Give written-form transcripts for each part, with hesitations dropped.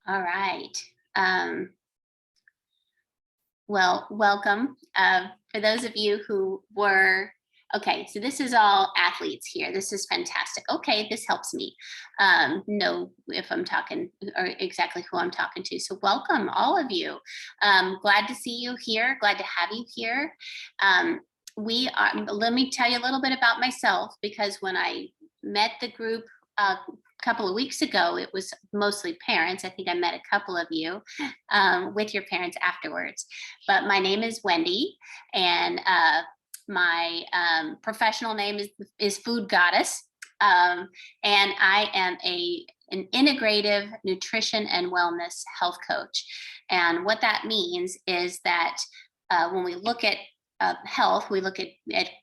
All right. Um, well, welcome. For those of you who were, okay, so this is all athletes here. This is fantastic. Okay, this helps me know if I'm talking or exactly who I'm talking to. So, welcome, all of you. Glad to see you here. Glad to have you here. Um, let me tell you a little bit about myself because when I met the group a couple of weeks ago, it was mostly parents. I think I met a couple of you with your parents afterwards. But my name is Wendy, and my professional name is Food Goddess, and I am an integrative nutrition and wellness health coach. And what that means is that when we look at health, we look at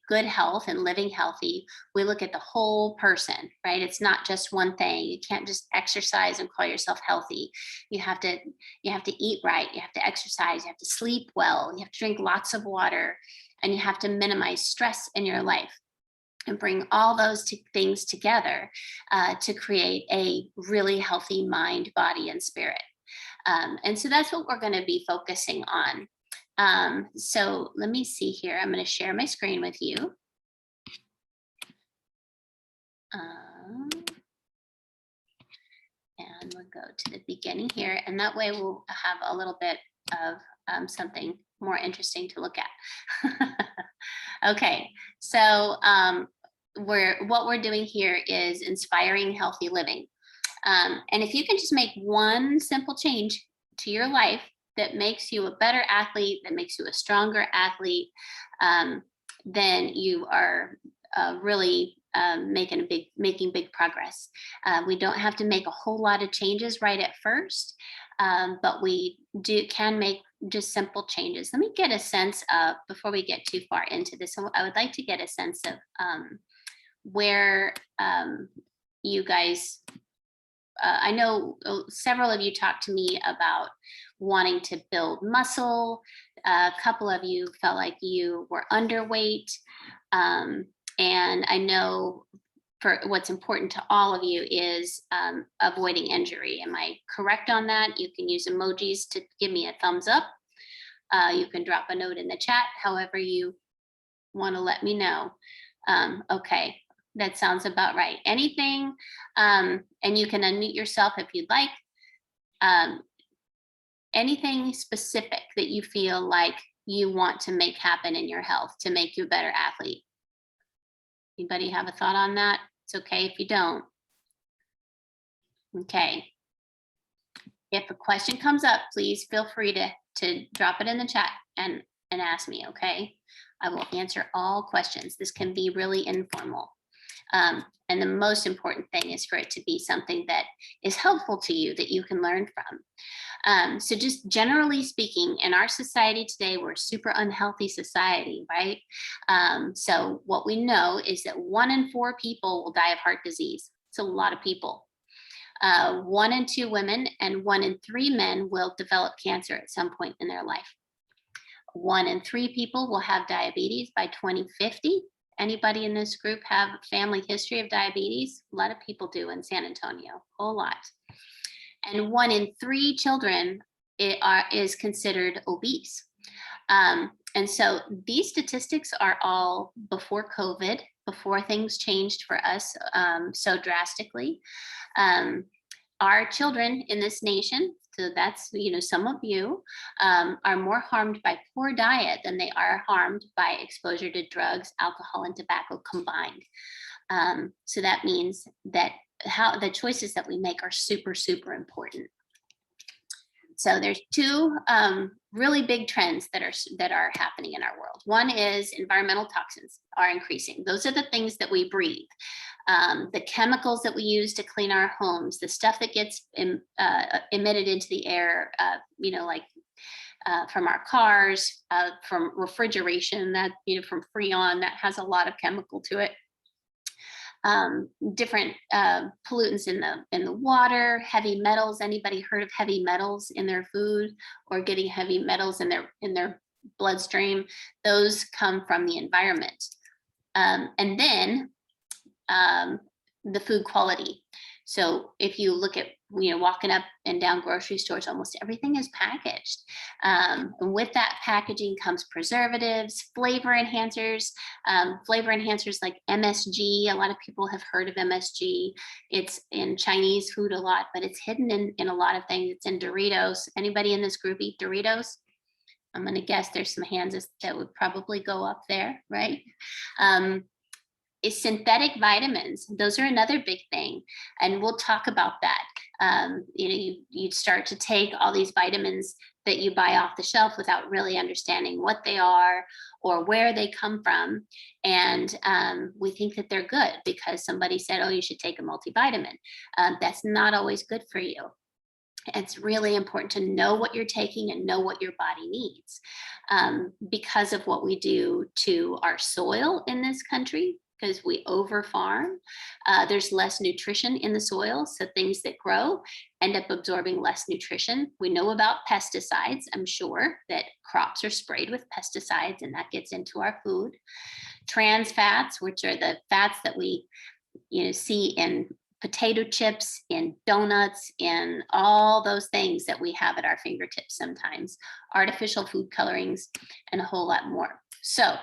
good health and living healthy. We look at the whole person, right? It's not just one thing. You can't just exercise and call yourself healthy. You have to eat right. You have to exercise. You have to sleep well. You have to drink lots of water, and you have to minimize stress in your life and bring all those things together to create a really healthy mind, body, and spirit. And so that's what we're going to be focusing on. So let me see here. I'm going to share my screen with you. And we'll go to the beginning here. And that way we'll have a little bit of something more interesting to look at. Okay, so what we're doing here is inspiring healthy living. And if you can just make one simple change to your life that makes you a better athlete, that makes you a stronger athlete, then you are really making big progress. We don't have to make a whole lot of changes right at first, but we can make just simple changes. Let me get a sense of, before we get too far into this, I would like to get a sense of where you guys, I know several of you talked to me about wanting to build muscle. A couple of you felt like you were underweight. And I know for what's important to all of you is avoiding injury. Am I correct on that? You can use emojis to give me a thumbs up. You can drop a note in the chat, however you want to let me know. Okay, that sounds about right. Anything, and you can unmute yourself if you'd like. Anything specific that you feel like you want to make happen in your health to make you a better athlete? Anybody have a thought on that? It's okay if you don't. Okay. If a question comes up, please feel free to drop it in the chat and ask me, okay? I will answer all questions. This can be really informal. And the most important thing is for it to be something that is helpful to you, that you can learn from. So just generally speaking, in our society today, we're a super unhealthy society, right? So what we know is that 1 in 4 people will die of heart disease. It's a lot of people. 1 in 2 women and 1 in 3 men will develop cancer at some point in their life. 1 in 3 people will have diabetes by 2050. Anybody in this group have a family history of diabetes? A lot of people do in San Antonio, a whole lot. And 1 in 3 children is considered obese. And so these statistics are all before COVID, before things changed for us so drastically. Our children in this nation, so that's, some of you, are more harmed by poor diet than they are harmed by exposure to drugs, alcohol, and tobacco combined. So that means that the choices that we make are super, super important. So there's 2 really big trends that are happening in our world. One is environmental toxins are increasing. Those are the things that we breathe. The chemicals that we use to clean our homes, the stuff that gets emitted into the air, from our cars, from refrigeration, that from Freon, that has a lot of chemical to it. Different pollutants in the water, heavy metals. Anybody heard of heavy metals in their food or getting heavy metals in their bloodstream? Those come from the environment. And then the food quality. So if you look at, walking up and down grocery stores, almost everything is packaged. And with that packaging comes preservatives, flavor enhancers like MSG. A lot of people have heard of MSG. It's in Chinese food a lot, but it's hidden in a lot of things. It's in Doritos. Anybody in this group eat Doritos? I'm going to guess there's some hands that would probably go up there, right? Is synthetic vitamins. Those are another big thing. And we'll talk about that. You start to take all these vitamins that you buy off the shelf without really understanding what they are or where they come from. And we think that they're good because somebody said, oh, you should take a multivitamin. That's not always good for you. It's really important to know what you're taking and know what your body needs. Because of what we do to our soil in this country, because we over farm, there's less nutrition in the soil. So things that grow end up absorbing less nutrition. We know about pesticides. I'm sure that crops are sprayed with pesticides and that gets into our food. Trans fats, which are the fats that we see in potato chips, in donuts, in all those things that we have at our fingertips sometimes, artificial food colorings, and a whole lot more. So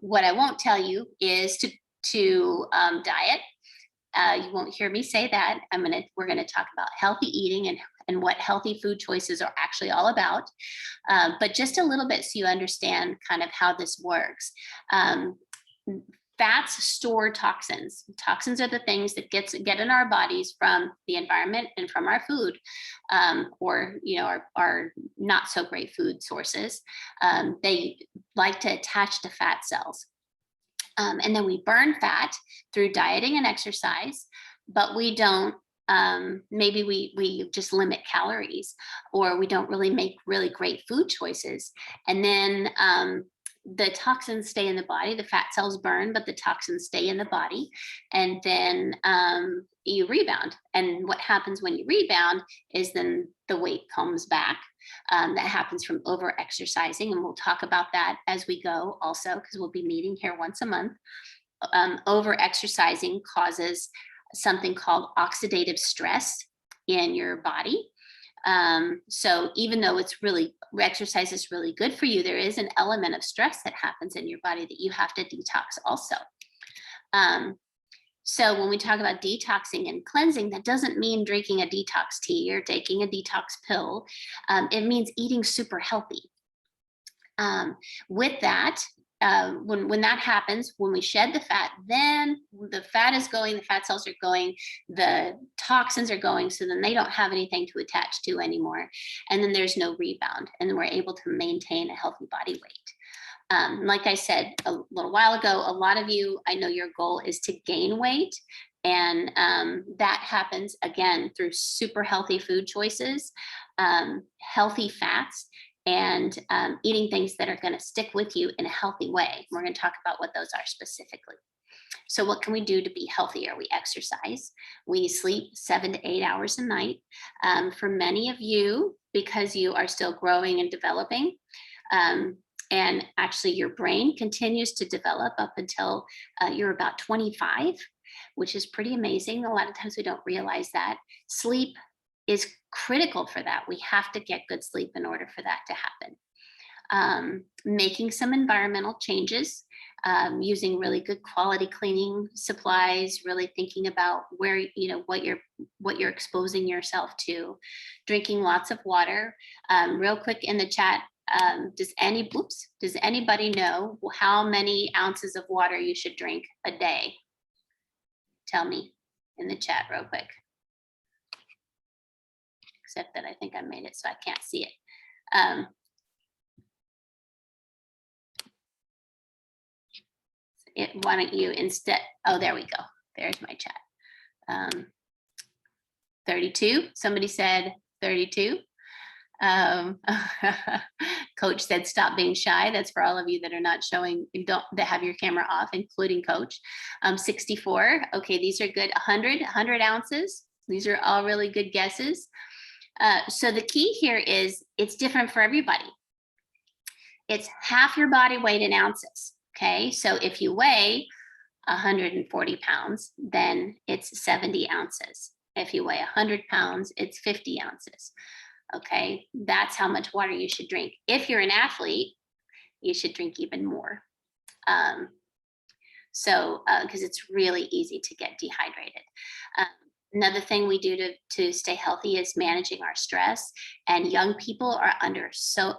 what I won't tell you is to diet. You won't hear me say that. We're gonna talk about healthy eating and what healthy food choices are actually all about. But just a little bit so you understand kind of how this works. Fats store toxins. Toxins are the things that get in our bodies from the environment and from our food, or our not so great food sources. They like to attach to fat cells. And then we burn fat through dieting and exercise, but we don't, maybe we just limit calories, or we don't really make really great food choices. And then the toxins stay in the body. The fat cells burn, but the toxins stay in the body. And then you rebound. And what happens when you rebound is then the weight comes back. That happens from over exercising. And we'll talk about that as we go also, because we'll be meeting here once a month. Over exercising causes something called oxidative stress in your body. So even though exercise is really good for you, there is an element of stress that happens in your body that you have to detox also. So when we talk about detoxing and cleansing, that doesn't mean drinking a detox tea or taking a detox pill. It means eating super healthy. With that, when that happens, when we shed the fat, then the fat is going, the fat cells are going, the toxins are going, so then they don't have anything to attach to anymore. And then there's no rebound, and then we're able to maintain a healthy body weight. Like I said a little while ago, a lot of you, I know your goal is to gain weight. And that happens, again, through super healthy food choices, healthy fats, and eating things that are going to stick with you in a healthy way. We're going to talk about what those are specifically. So what can we do to be healthier? We exercise. We sleep 7 to 8 hours a night. For many of you, because you are still growing and developing, and actually your brain continues to develop up until you're about 25, which is pretty amazing. A lot of times we don't realize that. Sleep is critical for that. We have to get good sleep in order for that to happen. Making some environmental changes, using really good quality cleaning supplies, really thinking about where, what you're exposing yourself to, drinking lots of water. Real quick in the chat, does anybody know how many ounces of water you should drink a day? Tell me in the chat real quick. Except that I think I made it so I can't see it. Why don't you instead, oh, there we go. There's my chat. 32, somebody said 32. Coach said, stop being shy. That's for all of you that are not showing, that have your camera off, including Coach. 64, okay, these are good. 100 ounces. These are all really good guesses. So the key here is it's different for everybody. It's half your body weight in ounces. Okay, so if you weigh 140 pounds, then it's 70 ounces. If you weigh 100 pounds, it's 50 ounces. Okay, that's how much water you should drink. If you're an athlete, you should drink even more. Because it's really easy to get dehydrated. Another thing we do to stay healthy is managing our stress. And young people are under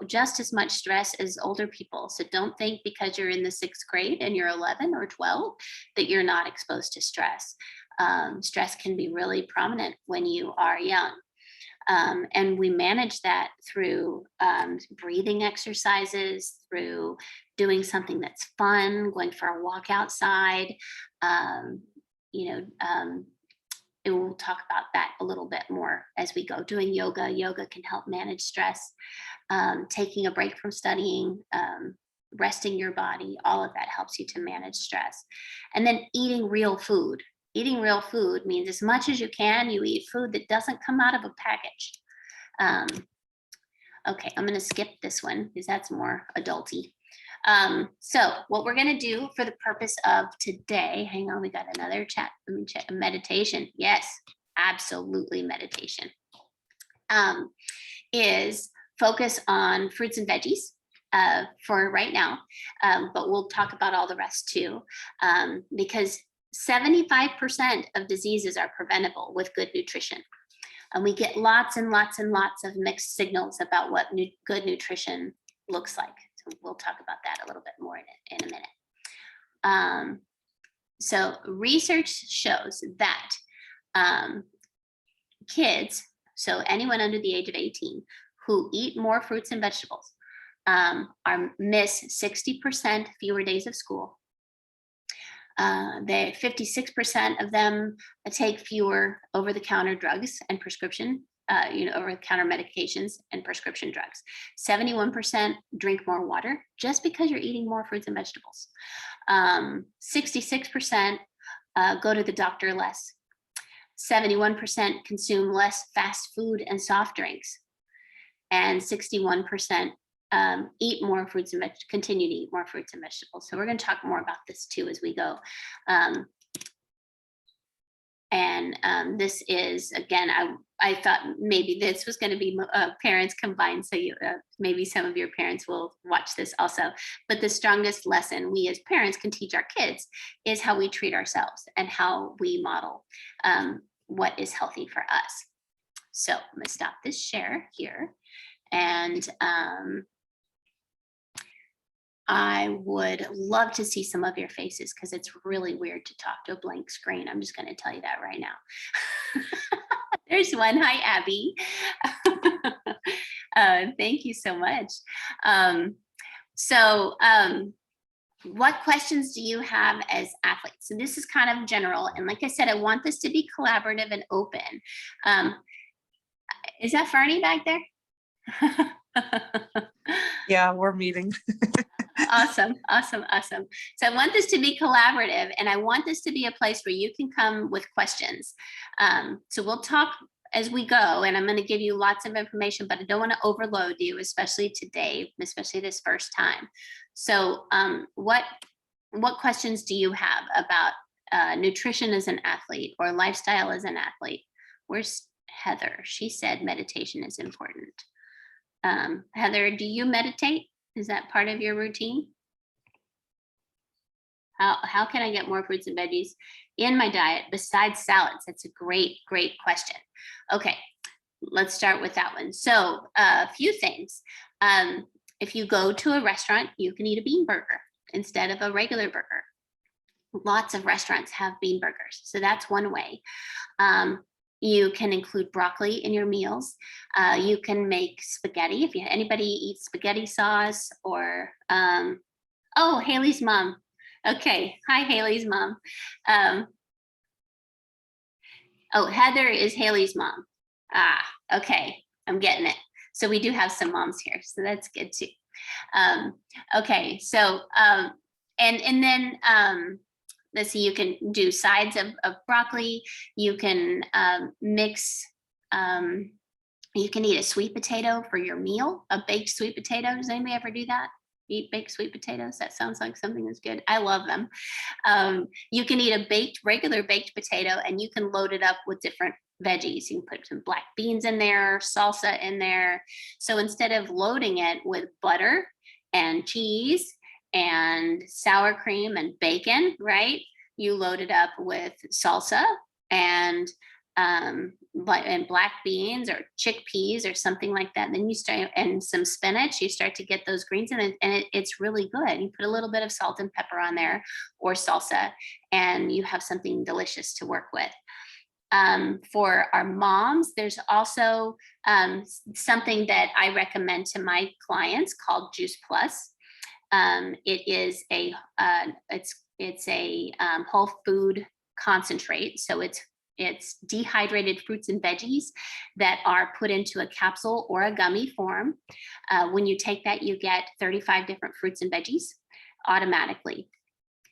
just as much stress as older people. So don't think because you're in the 6th grade and you're 11 or 12 that you're not exposed to stress. Stress can be really prominent when you are young. And we manage that through breathing exercises, through doing something that's fun, going for a walk outside. And we'll talk about that a little bit more as we go. Doing yoga. Yoga can help manage stress. Taking a break from studying, resting your body, all of that helps you to manage stress. And then eating real food. Eating real food means as much as you can, you eat food that doesn't come out of a package. Okay, I'm going to skip this one because that's more adulty. So what we're going to do for the purpose of today, hang on, we got another chat. Let me check. Meditation. Yes, absolutely meditation. Is focus on fruits and veggies for right now, but we'll talk about all the rest too, because 75% of diseases are preventable with good nutrition. And we get lots and lots and lots of mixed signals about what good nutrition looks like. So we'll talk about that a little bit more in a minute. So research shows that kids, so anyone under the age of 18 who eat more fruits and vegetables miss 60% fewer days of school. 56% of them take fewer over-the-counter drugs and prescription, over-the-counter medications and prescription drugs. 71% drink more water just because you're eating more fruits and vegetables. 66% go to the doctor less. 71% consume less fast food and soft drinks. And 61% eat more fruits and vegetables, continue to eat more fruits and vegetables. So we're going to talk more about this too as we go. This is, again, I thought maybe this was going to be parents combined. So maybe some of your parents will watch this also. But the strongest lesson we as parents can teach our kids is how we treat ourselves and how we model what is healthy for us. So I'm going to stop this share here. And I would love to see some of your faces because it's really weird to talk to a blank screen. I'm just going to tell you that right now. There's one. Hi, Abby. Thank you so much. What questions do you have as athletes? So this is kind of general. And like I said, I want this to be collaborative and open. Is that Fernie back there? Yeah, we're meeting. Awesome. So I want this to be collaborative, and I want this to be a place where you can come with questions. So we'll talk as we go, and I'm going to give you lots of information, but I don't want to overload you, especially today, especially this first time. So what questions do you have about nutrition as an athlete or lifestyle as an athlete? Where's Heather? She said meditation is important. Heather, do you meditate? Is that part of your routine? How can I get more fruits and veggies in my diet besides salads? That's a great question. Okay, let's start with that one. So a few things. If you go to a restaurant, you can eat a bean burger instead of a regular burger. Lots of restaurants have bean burgers, so that's one way. You can include broccoli in your meals. You can make spaghetti if anybody eats spaghetti sauce or, oh, Haley's mom. Okay, hi, Haley's mom. Oh, Heather is Haley's mom. Okay, I'm getting it. So we do have some moms here, so that's good too. Okay, so, and then, let's see, you can do sides of broccoli. You can mix, you can eat a sweet potato for your meal, a baked sweet potato. Does anybody ever do that? eat baked sweet potatoes? That sounds like something that's good. I love them. You can eat a regular baked potato, and you can load it up with different veggies. You can put some black beans in there, salsa in there. So instead of loading it with butter and cheese and sour cream and bacon, right? You load it up with salsa and black beans or chickpeas or something like that. And then you start, and some spinach, you start to get those greens in it, and it's really good. You put a little bit of salt and pepper on there or salsa, and you have something delicious to work with. For our moms, there's also something that I recommend to my clients called Juice Plus. It is a whole food concentrate. So it's dehydrated fruits and veggies that are put into a capsule or a gummy form. When you take that, you get 35 different fruits and veggies automatically.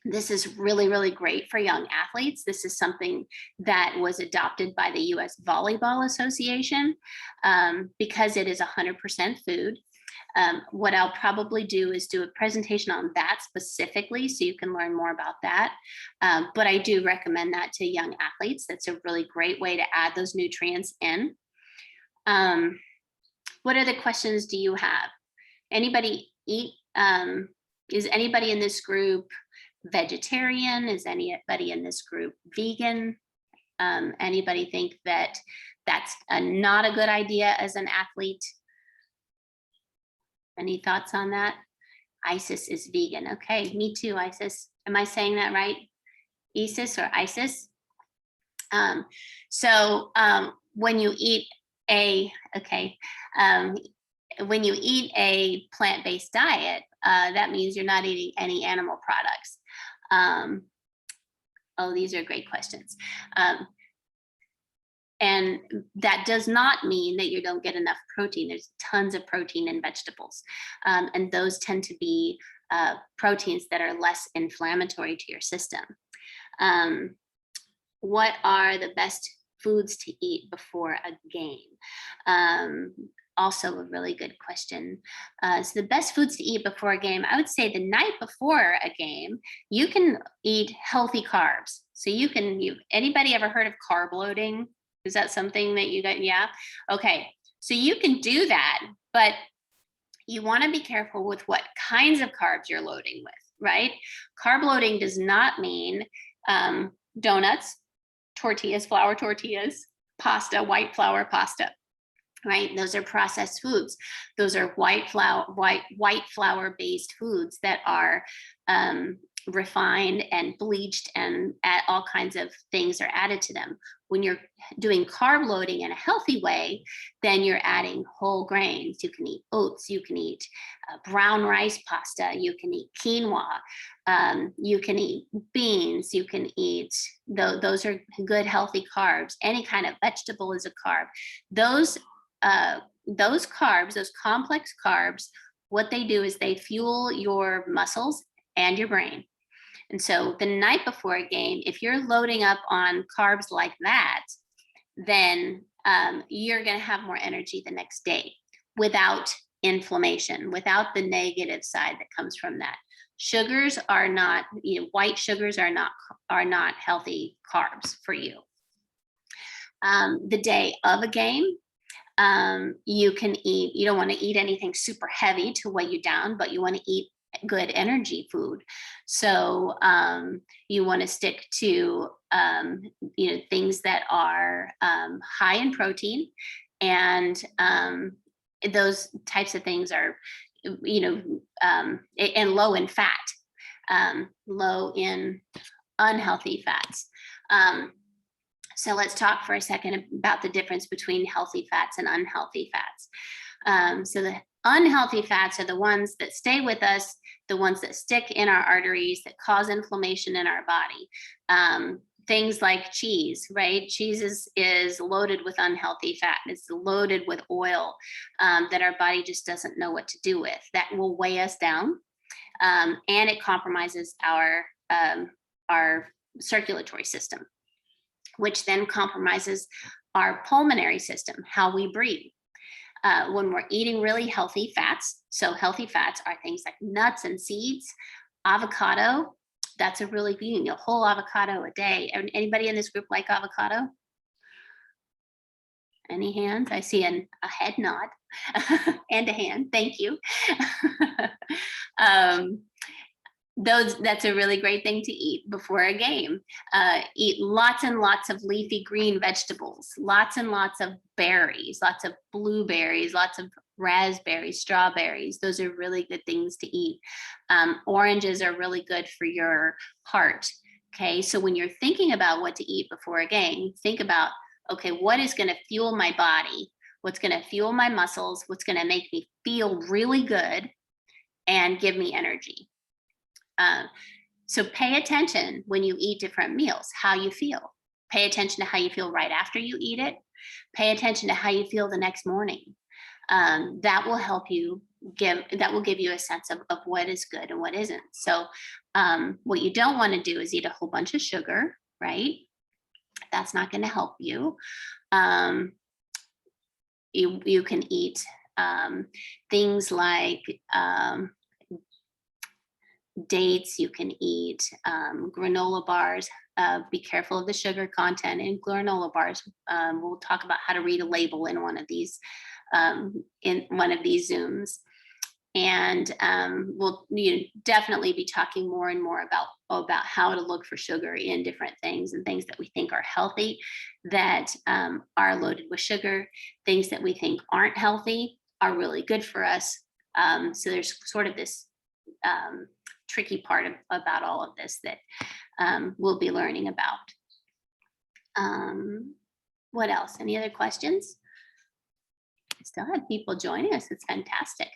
This is really, really great for young athletes. This is something that was adopted by the U.S. Volleyball Association because it is 100% food. What I'll probably do is do a presentation on that specifically so you can learn more about that. But I do recommend that to young athletes. That's a really great way to add those nutrients in. What other questions do you have? Anybody eat? Is anybody in this group vegetarian? Is anybody in this group vegan? Anybody think that that's not a good idea as an athlete? Any thoughts on that? Isis is vegan. Okay, me too, Isis. Am I saying that right? Isis or Isis? When you eat when you eat a plant-based diet, that means you're not eating any animal products. Oh, these are great questions. And that does not mean that you don't get enough protein. There's tons of protein in vegetables. And those tend to be proteins that are less inflammatory to your system. What are the best foods to eat before a game? Also a really good question. So the best foods to eat before a game, I would say the night before a game, you can eat healthy carbs. So anybody ever heard of carb loading? Is that something that you got? Yeah. Okay. So you can do that, but you want to be careful with what kinds of carbs you're loading with, right? Carb loading does not mean donuts, tortillas, flour tortillas, pasta, white flour pasta, right? Those are processed foods. Those are white flour based foods that are refined and bleached, and all kinds of things are added to them. When you're doing carb loading in a healthy way, then you're adding whole grains. You can eat oats, you can eat brown rice pasta, you can eat quinoa, you can eat beans, you can eat, those are good healthy carbs. Any kind of vegetable is a carb. Those carbs, those complex carbs, what they do is they fuel your muscles and your brain. And so the night before a game, if you're loading up on carbs like that, then you're going to have more energy the next day without inflammation, without the negative side that comes from that. Sugars are not, white sugars are not healthy carbs for you. The day of a game, you can eat, you don't want to eat anything super heavy to weigh you down, but you want to eat good energy food. So you want to stick to things that are high in protein, and those types of things are and low in fat, low in unhealthy fats. So let's talk for a second about the difference between healthy fats and unhealthy fats. So the unhealthy fats are the ones that stay with us, the ones that stick in our arteries, that cause inflammation in our body. Things like cheese, right? Cheese is loaded with unhealthy fat. It's loaded with oil that our body just doesn't know what to do with. That will weigh us down, and it compromises our circulatory system, which then compromises our pulmonary system, how we breathe. When we're eating really healthy fats, So healthy fats are things like nuts and seeds, avocado. That's a really good, a whole avocado a day. Anybody in this group like avocado? Any hands? I see a head nod and a hand. Thank you. That's a really great thing to eat before a game. Eat lots and lots of leafy green vegetables, lots and lots of berries, lots of blueberries, lots of raspberries, strawberries. Those are really good things to eat. Oranges are really good for your heart. Okay, so when you're thinking about what to eat before a game, think about, okay, what is going to fuel my body? What's going to fuel my muscles? What's going to make me feel really good and give me energy? So pay attention when you eat different meals, how you feel. Pay attention to how you feel right after you eat it. Pay attention to how you feel the next morning. That will help you that will give you a sense of what is good and what isn't. So what you don't want to do is eat a whole bunch of sugar, right? That's not going to help you. You can eat things like dates. You can eat granola bars. Be careful of the sugar content in granola bars. We'll talk about how to read a label in one of these Zooms. And we'll definitely be talking more and more about how to look for sugar in different things, and things that we think are healthy that are loaded with sugar. Things that we think aren't healthy are really good for us. So there's sort of this tricky part about all of this that we'll be learning about. What else? Any other questions? I still have people joining us. It's fantastic.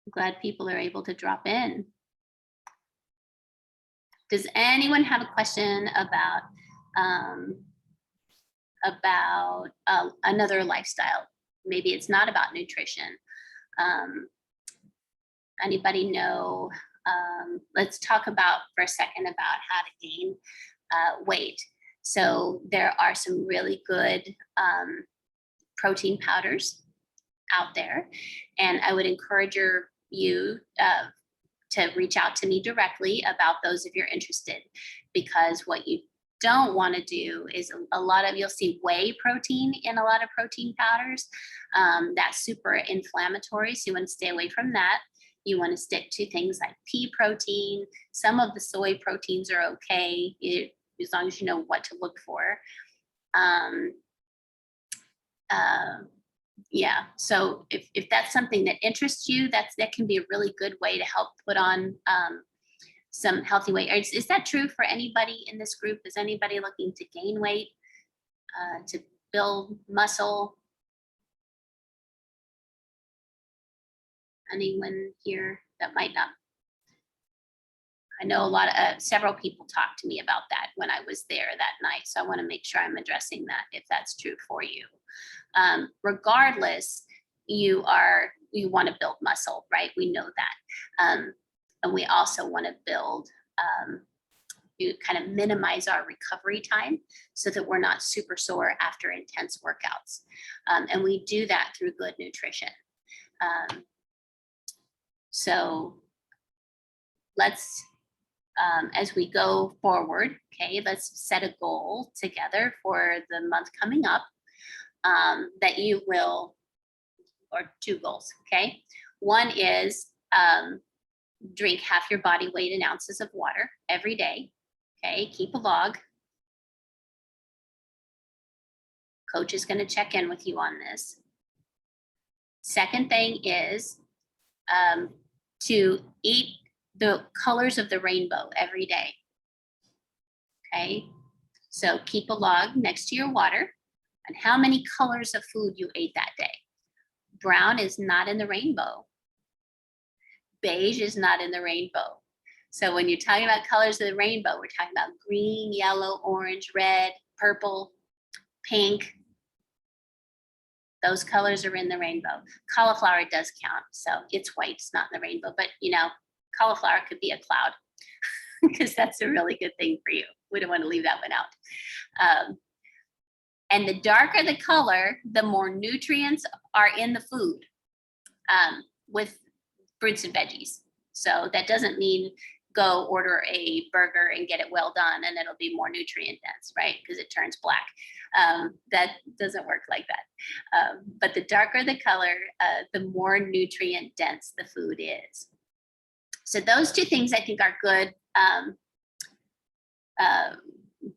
I'm glad people are able to drop in. Does anyone have a question about another lifestyle? Maybe it's not about nutrition. Anybody know? Let's talk about for a second about how to gain weight. So there are some really good protein powders out there, and I would encourage you to reach out to me directly about those if you're interested, because what you don't want to do is you'll see whey protein in a lot of protein powders. That's super inflammatory, so you want to stay away from that. You want to stick to things like pea protein. Some of the soy proteins are okay, as long as you know what to look for. Yeah, so if that's something that interests you, that can be a really good way to help put on some healthy weight. Is that true for anybody in this group? Is anybody looking to gain weight, to build muscle? Anyone here that might not? I know several people talked to me about that when I was there that night. So I want to make sure I'm addressing that if that's true for you. Regardless, you want to build muscle, right? We know that. And we also want to build, you kind of minimize our recovery time so that we're not super sore after intense workouts. And we do that through good nutrition. So let's, as we go forward, okay, let's set a goal together for the month coming up that you will, or two goals, okay? One is drink half your body weight in ounces of water every day, okay? Keep a log. Coach is going to check in with you on this. Second thing is to eat the colors of the rainbow every day. Okay, so keep a log next to your water and how many colors of food you ate that day. Brown is not in the rainbow. Beige is not in the rainbow. So when you're talking about colors of the rainbow, we're talking about green, yellow, orange, red, purple, pink. Those colors are in the rainbow. Cauliflower does count, so it's white, it's not in the rainbow, but cauliflower could be a cloud because that's a really good thing for you. We don't want to leave that one out. And the darker the color, the more nutrients are in the food. with fruits and veggies. So that doesn't mean go order a burger and get it well done and it'll be more nutrient dense, right? Because it turns black. That doesn't work like that. But the darker the color, the more nutrient dense the food is. So those two things I think are good,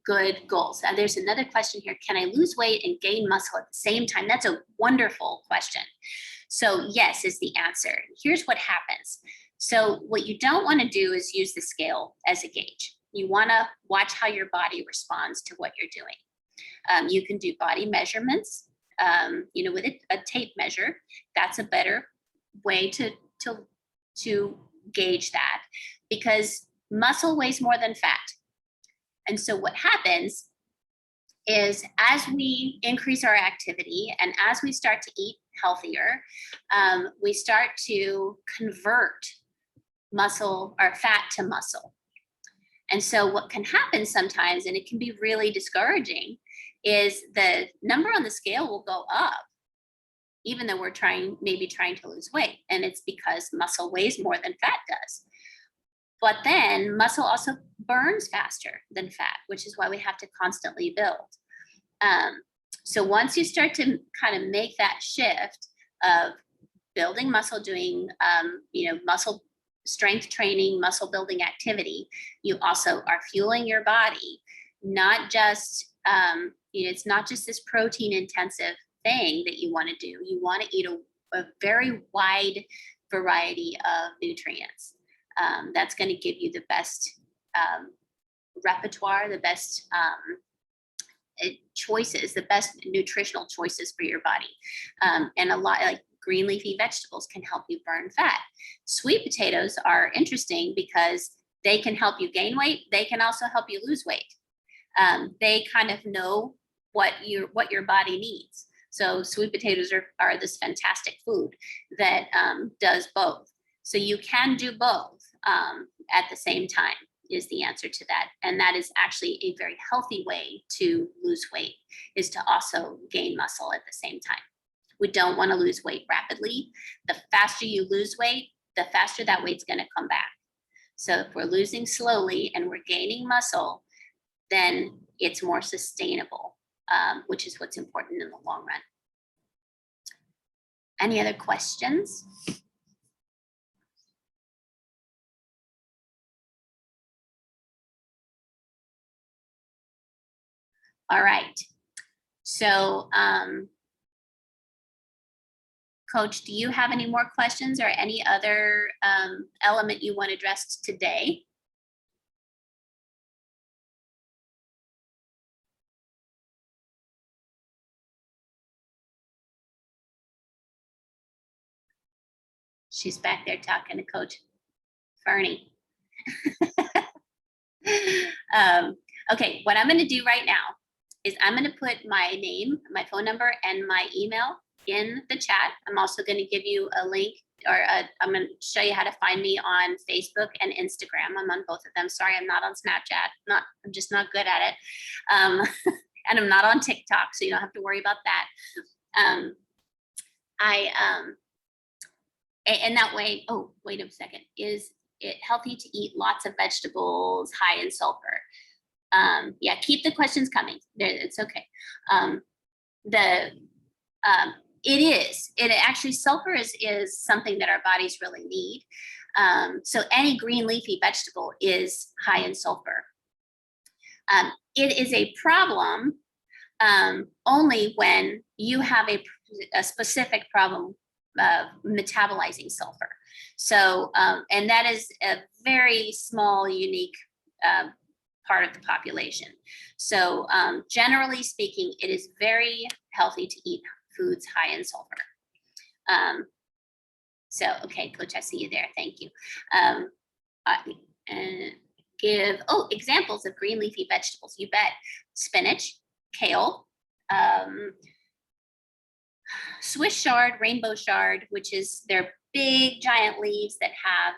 good goals. There's another question here. Can I lose weight and gain muscle at the same time? That's a wonderful question. So yes is the answer. Here's what happens. So what you don't want to do is use the scale as a gauge. You want to watch how your body responds to what you're doing. You can do body measurements, with a tape measure. That's a better way to gauge that, because muscle weighs more than fat. And so what happens is as we increase our activity and as we start to eat healthier, we start to convert muscle or fat to muscle. And so what can happen sometimes, and it can be really discouraging, is the number on the scale will go up, even though we're maybe trying to lose weight. And it's because muscle weighs more than fat does. But then muscle also burns faster than fat, which is why we have to constantly build. So once you start to kind of make that shift of building muscle, doing muscle strength training, muscle building activity, you also are fueling your body, not just, it's not just this protein intensive thing that you want to do. You want to eat a very wide variety of nutrients. That's going to give you the best repertoire, the best choices, the best nutritional choices for your body. And a lot like green leafy vegetables can help you burn fat. Sweet potatoes are interesting because they can help you gain weight. They can also help you lose weight. They kind of know what your body needs. So sweet potatoes are this fantastic food that does both. So you can do both at the same time is the answer to that. And that is actually a very healthy way to lose weight, is to also gain muscle at the same time. We don't want to lose weight rapidly. The faster you lose weight, the faster that weight's going to come back. So if we're losing slowly and we're gaining muscle, then it's more sustainable, which is what's important in the long run. Any other questions? All right. So, Coach, do you have any more questions or any other element you want addressed today? She's back there talking to Coach Fernie. Okay, what I'm going to do right now is I'm going to put my name, my phone number, and my email in the chat. I'm also going to give you a link, or I'm going to show you how to find me on Facebook and Instagram. I'm on both of them. Sorry, I'm not on Snapchat. I'm just not good at it. And I'm not on TikTok, so you don't have to worry about that. And that way, oh, wait a second. Is it healthy to eat lots of vegetables high in sulfur? Yeah, keep the questions coming. It's okay. It is. It actually, sulfur is something that our bodies really need. So any green leafy vegetable is high in sulfur. It is a problem only when you have a specific problem metabolizing sulfur. So, and that is a very small, unique part of the population. So generally speaking, it is very healthy to eat foods high in sulfur. So, okay, Coach, I see you there. Thank you. Give examples of green leafy vegetables. You bet. Spinach, kale, Swiss chard, rainbow chard, which is their big giant leaves that have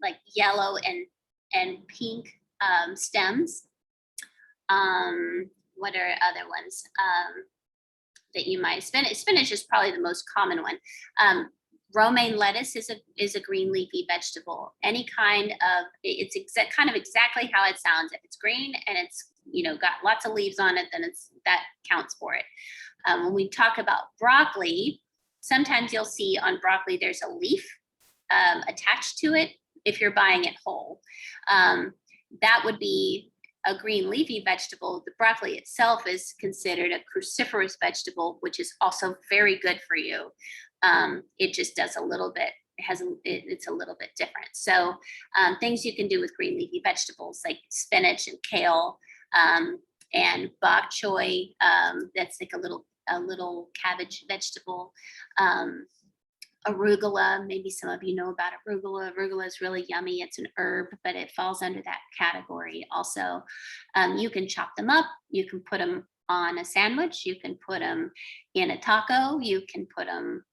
like yellow and pink stems. What are other ones that you might? Spinach is probably the most common one. Romaine lettuce is a green leafy vegetable. Any kind of, it's kind of exactly how it sounds. If it's green and it's, got lots of leaves on it, then that counts for it. When we talk about broccoli, sometimes you'll see on broccoli there's a leaf attached to it if you're buying it whole. That would be a green leafy vegetable. The broccoli itself is considered a cruciferous vegetable, which is also very good for you. It just does a little bit, it's a little bit different. So things you can do with green leafy vegetables like spinach and kale and bok choy, that's like a little cabbage vegetable. Arugula, maybe some of you know about arugula. Arugula is really yummy. It's an herb, but it falls under that category also. You can chop them up. You can put them on a sandwich. You can put them in a taco. You can put them,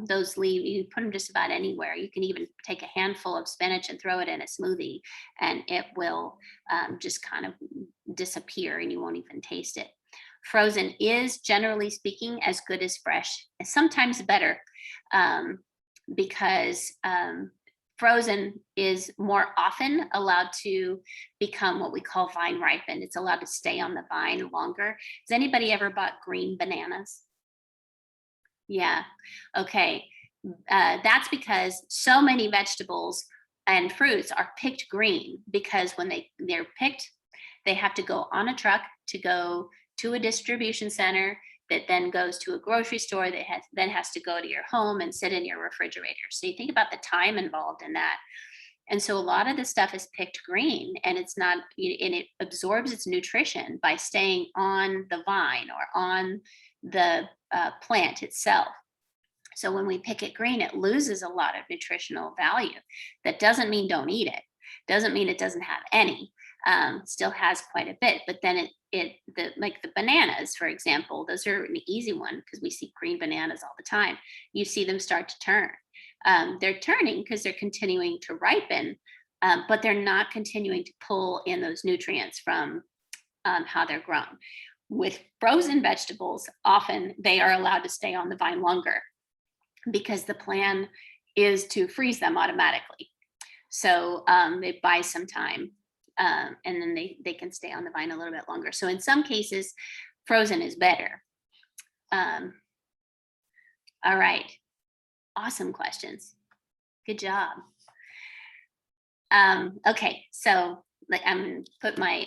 those leaves, you can put them just about anywhere. You can even take a handful of spinach and throw it in a smoothie and it will just kind of disappear and you won't even taste it. Frozen is, generally speaking, as good as fresh, sometimes better, because frozen is more often allowed to become what we call vine ripened. It's allowed to stay on the vine longer. Has anybody ever bought green bananas? Yeah, okay. That's because so many vegetables and fruits are picked green, because when they're picked, they have to go on a truck to go to a distribution center that then goes to a grocery store that then has to go to your home and sit in your refrigerator. So you think about the time involved in that. And so a lot of the stuff is picked green, and it's not, and it absorbs its nutrition by staying on the vine or on the plant itself. So when we pick it green, it loses a lot of nutritional value. That doesn't mean don't eat it. Doesn't mean it doesn't have any. Still has quite a bit, but then like the bananas, for example, those are an easy one because we see green bananas all the time. You see them start to turn. They're turning because they're continuing to ripen, but they're not continuing to pull in those nutrients from how they're grown. With frozen vegetables, often they are allowed to stay on the vine longer because the plan is to freeze them automatically. So they buy some time. And then they can stay on the vine a little bit longer. So in some cases, frozen is better. All right, awesome questions. Good job. Okay, so I'm gonna put my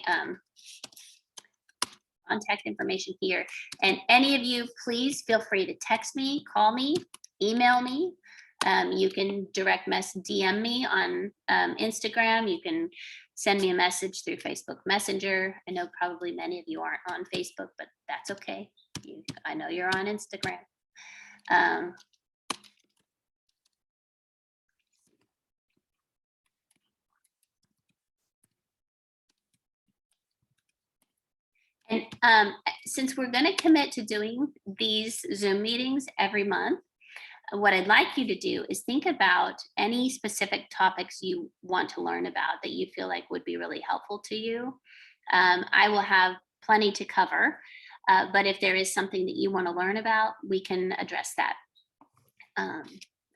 contact information here. And any of you, please feel free to text me, call me, email me. You can direct message, DM me on Instagram. You can send me a message through Facebook Messenger. I know probably many of you aren't on Facebook, but that's okay. I know you're on Instagram. And since we're going to commit to doing these Zoom meetings every month, what I'd like you to do is think about any specific topics you want to learn about that you feel like would be really helpful to you. I will have plenty to cover, but if there is something that you want to learn about, we can address that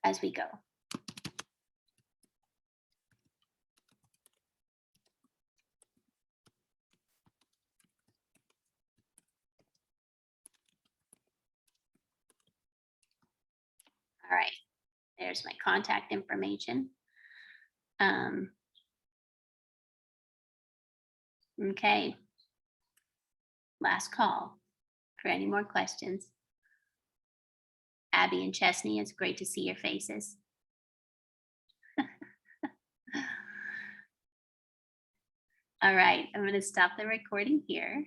as we go. All right, there's my contact information. Okay, last call for any more questions. Abby and Chesney, it's great to see your faces. All right, I'm going to stop the recording here.